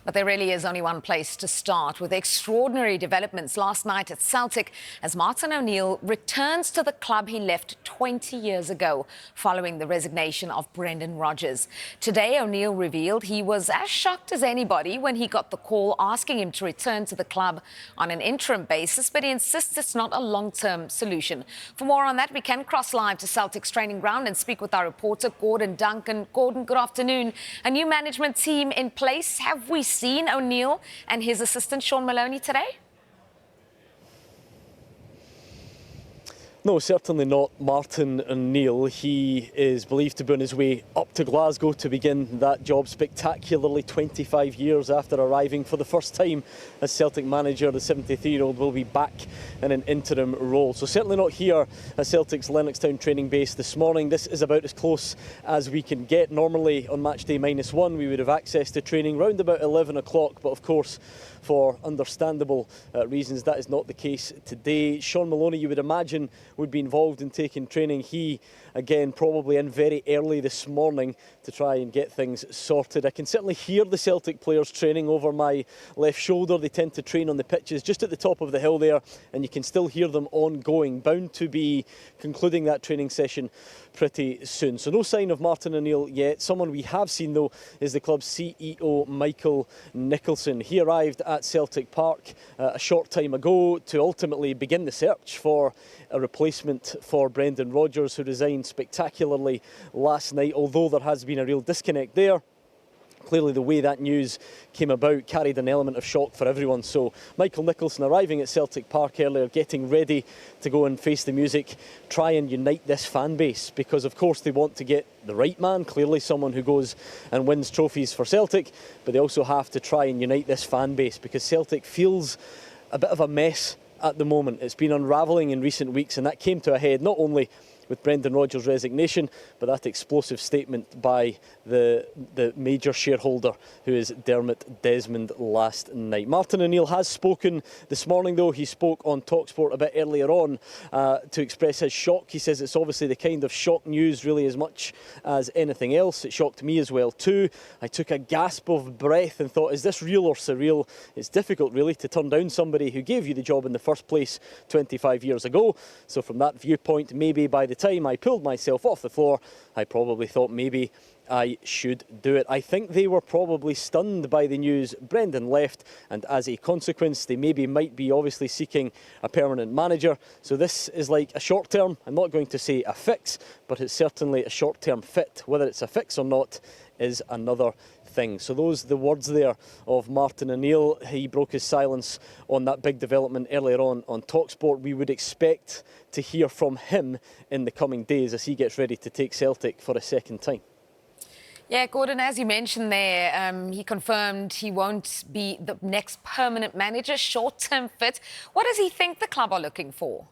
But there really is only one place to start, with extraordinary developments last night at Celtic as Martin O'Neill returns to the club he left 20 years ago following the resignation of Brendan Rodgers. Today, O'Neill revealed he was as shocked as anybody when he got the call asking him to return to the club on an interim basis, but he insists it's not a long-term solution. For more on that, we can cross live to Celtic's training ground and speak with our reporter, Gordon Duncan. Gordon, good afternoon. A new management team in place. Have we seen O'Neill and his assistant Sean Maloney today? No, certainly not Martin O'Neill. He is believed to be on his way up to Glasgow to begin that job spectacularly 25 years after arriving for the first time as Celtic manager. The 73-year-old will be back in an interim role. So certainly not here at Celtic's Lennoxtown training base this morning. This is about as close as we can get. Normally on match day -1 we would have access to training round about 11 o'clock, but of course for understandable reasons that is not the case today. Sean Maloney, you would imagine, would be involved in taking training. He, again, probably in very early this morning to try and get things sorted. I can certainly hear the Celtic players training over my left shoulder. They tend to train on the pitches just at the top of the hill there, and you can still hear them ongoing, bound to be concluding that training session pretty soon. So no sign of Martin O'Neill yet. Someone we have seen, though, is the club's CEO, Michael Nicholson. He arrived at Celtic Park a short time ago to ultimately begin the search for a replacement for Brendan Rodgers, who resigned spectacularly last night, although there has been a real disconnect there. Clearly the way that news came about carried an element of shock for everyone. So Michael Nicholson arriving at Celtic Park earlier, getting ready to go and face the music, try and unite this fan base, because of course they want to get the right man, clearly someone who goes and wins trophies for Celtic, but they also have to try and unite this fan base because Celtic feels a bit of a mess at the moment. It's been unravelling in recent weeks, and that came to a head not only with Brendan Rodgers' resignation, but that explosive statement by the major shareholder, who is Dermot Desmond, last night. Martin O'Neill has spoken this morning, though. He spoke on TalkSport a bit earlier on to express his shock. He says it's obviously the kind of shock news, really, as much as anything else. It shocked me as well too. I took a gasp of breath and thought, is this real or surreal? It's difficult, really, to turn down somebody who gave you the job in the first place 25 years ago. So from that viewpoint, maybe by the time I pulled myself off the floor, I probably thought maybe I should do it. I think they were probably stunned by the news Brendan left, and as a consequence they might be obviously seeking a permanent manager. So this is like a short term, I'm not going to say a fix, but it's certainly a short term fit. Whether it's a fix or not is another thing. So those the words there of Martin O'Neill. He broke his silence on that big development earlier on TalkSport. We would expect to hear from him in the coming days as he gets ready to take Celtic for a second time. Yeah, Gordon, as you mentioned there, he confirmed he won't be the next permanent manager, short-term fit. What does he think the club are looking for?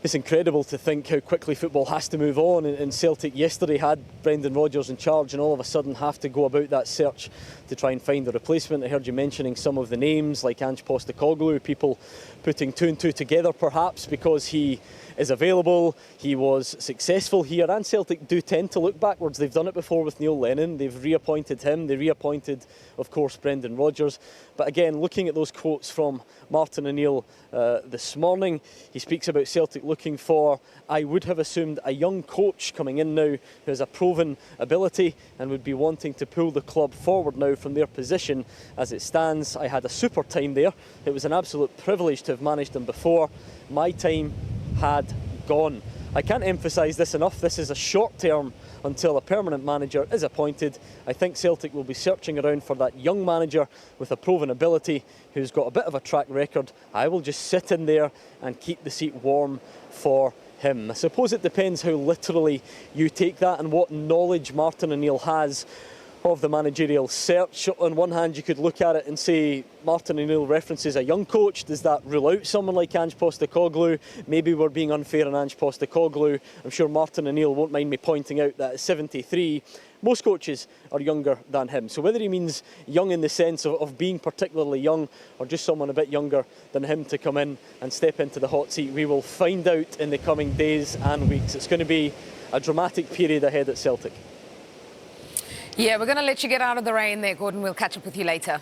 It's incredible to think how quickly football has to move on, and Celtic yesterday had Brendan Rodgers in charge and all of a sudden have to go about that search to try and find a replacement. I heard you mentioning some of the names like Ange Postecoglou, people putting two and two together perhaps because he is available, he was successful here, and Celtic do tend to look backwards. They've done it before with Neil Lennon, they've reappointed him, they reappointed of course Brendan Rodgers. But again, looking at those quotes from Martin O'Neill this morning, he speaks about Celtic looking for, I would have assumed, a young coach coming in now who has a proven ability and would be wanting to pull the club forward now from their position as it stands. I had a super time there. It was an absolute privilege to have managed them before. My time had gone. I can't emphasise this enough. This is a short term until a permanent manager is appointed. I think Celtic will be searching around for that young manager with a proven ability who's got a bit of a track record. I will just sit in there and keep the seat warm for him. I suppose it depends how literally you take that and what knowledge Martin O'Neill has of the managerial search. On one hand, you could look at it and say Martin O'Neill references a young coach. Does that rule out someone like Ange Postecoglou? Maybe we're being unfair on Ange Postecoglou. I'm sure Martin O'Neill won't mind me pointing out that at 73, most coaches are younger than him. So whether he means young in the sense of being particularly young or just someone a bit younger than him to come in and step into the hot seat, we will find out in the coming days and weeks. It's going to be a dramatic period ahead at Celtic. Yeah, we're going to let you get out of the rain there, Gordon. We'll catch up with you later.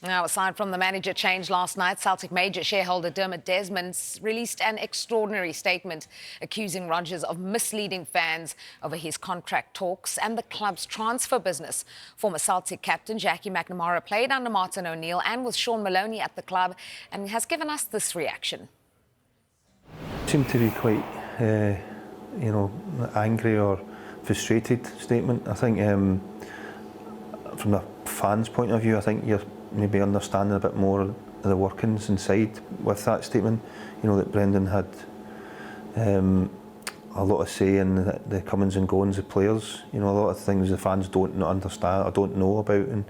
Now, aside from the manager change last night, Celtic major shareholder Dermot Desmond released an extraordinary statement accusing Rodgers of misleading fans over his contract talks and the club's transfer business. Former Celtic captain Jackie McNamara played under Martin O'Neill and with Sean Maloney at the club and has given us this reaction. Seemed to be quite, angry or frustrated statement. I think from a fan's point of view, I think you're maybe understanding a bit more of the workings inside with that statement. You know, that Brendan had a lot of say in the comings and goings of players. You know, a lot of things the fans don't understand or don't know about, and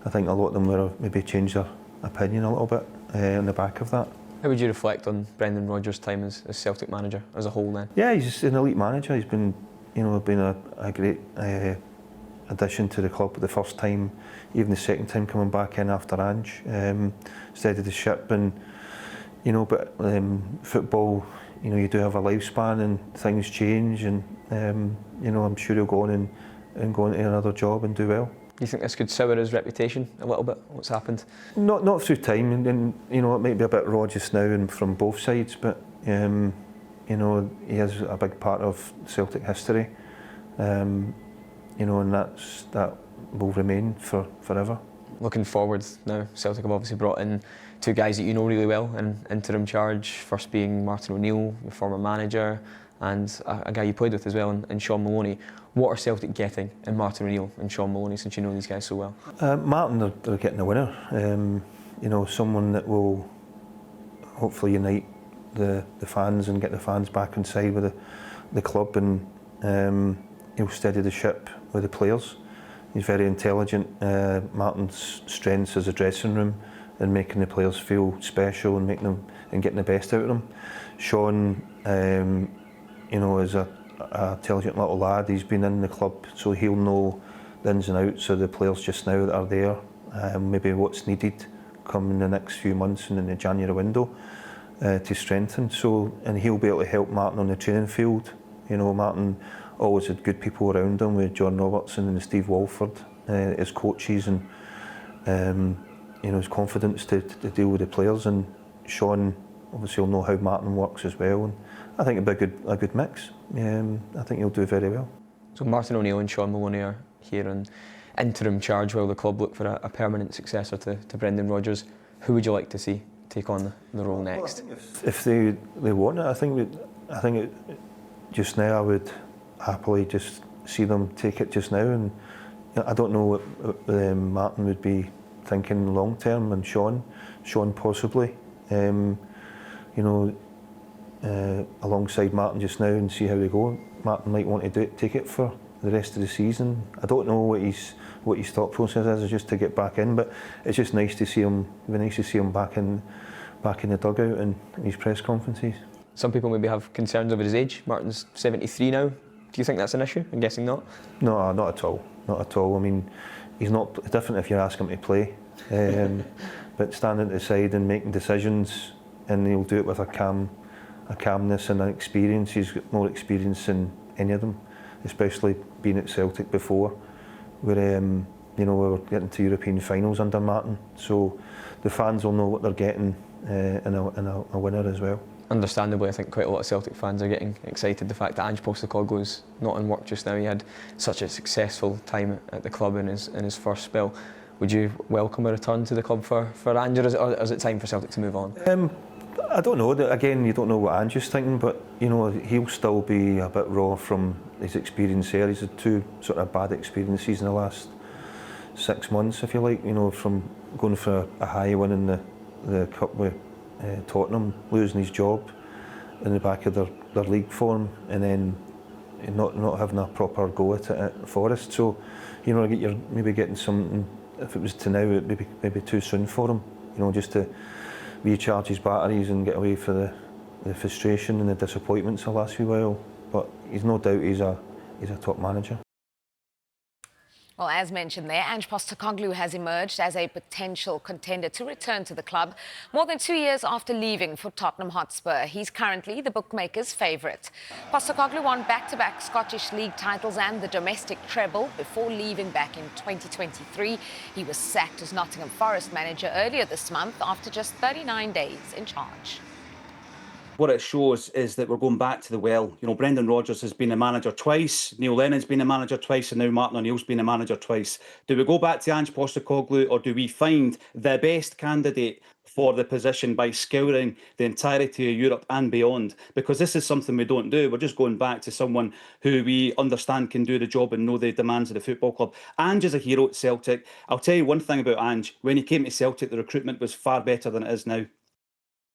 I think a lot of them will maybe change their opinion a little bit on the back of that. How would you reflect on Brendan Rodgers' time as Celtic manager as a whole then? Yeah, he's an elite manager. He's been, a great addition to the club the first time, even the second time coming back in after Ange, steadied the ship. And football, you do have a lifespan and things change, and I'm sure he'll go on and go into another job and do well. Do you think this could sour his reputation a little bit? What's happened? Not through time, and it might be a bit raw just now and from both sides, but he is a big part of Celtic history. And that will remain forever. Looking forward now, Celtic have obviously brought in two guys that you know really well in interim charge, first being Martin O'Neill, your former manager, and a guy you played with as well in Sean Maloney. What are Celtic getting in Martin O'Neill and Sean Maloney, since you know these guys so well? Martin, they're getting a winner. Someone that will hopefully unite the fans and get the fans back inside with the club, and he'll steady the ship with the players. He's very intelligent. Martin's strengths is a dressing room and making the players feel special and getting the best out of them. Sean, is a intelligent little lad. He's been in the club, so he'll know the ins and outs of the players just now that are there. Maybe what's needed come in the next few months and in the January window to strengthen. And he'll be able to help Martin on the training field. Martin always had good people around him, with John Robertson and Steve Walford as coaches, and his confidence to deal with the players. And Sean obviously will know how Martin works as well, and I think it'll be a good mix. I think he'll do very well. So Martin O'Neill and Sean Maloney are here in interim charge while the club look for a permanent successor to Brendan Rodgers. Who would you like to see take on the role next? Well, if they want it, I think just now I would happily just see them take it just now, and I don't know what Martin would be thinking long term, and Sean possibly, alongside Martin just now, and see how they go. Martin might want to take it for the rest of the season. I don't know what his thought process is just to get back in, but it's just nice to see him. It'd be nice to see him back in the dugout and in his press conferences. Some people maybe have concerns over his age. Martin's 73 now. Do you think that's an issue? I'm guessing not. No, not at all. Not at all. I mean, he's not different if you ask him to play, but standing to the side and making decisions, and he'll do it with a calmness and an experience. He's got more experience than any of them, especially being at Celtic before, where we were getting to European finals under Martin. So the fans will know what they're getting in a winner as well. Understandably, I think quite a lot of Celtic fans are getting excited. The fact that Ange Postecoglou's not in work just now. He had such a successful time at the club in his first spell. Would you welcome a return to the club for Ange, or is it time for Celtic to move on? I don't know. Again, you don't know what Ange is thinking, but he'll still be a bit raw from his experience there. He's had two sort of bad experiences in the last 6 months, if you like. From going for a high win in the cup with Tottenham, losing his job in the back of their league form, and then not having a proper go at it at Forest. So, you're maybe getting something. If it was to now, it'd maybe too soon for him. Just to recharge his batteries and get away for the frustration and the disappointments the last few while. But he's no doubt he's a top manager. Well, as mentioned there, Ange Postecoglou has emerged as a potential contender to return to the club more than 2 years after leaving for Tottenham Hotspur. He's currently the bookmakers' favourite. Postecoglou won back-to-back Scottish League titles and the domestic treble before leaving back in 2023. He was sacked as Nottingham Forest manager earlier this month after just 39 days in charge. What it shows is that we're going back to the well. You know, Brendan Rodgers has been a manager twice, Neil Lennon's been a manager twice, and now Martin O'Neill's been a manager twice. Do we go back to Ange Postecoglou, or do we find the best candidate for the position by scouring the entirety of Europe and beyond? Because this is something we don't do. We're just going back to someone who we understand can do the job and know the demands of the football club. Ange is a hero at Celtic. I'll tell you one thing about Ange. When he came to Celtic, the recruitment was far better than it is now.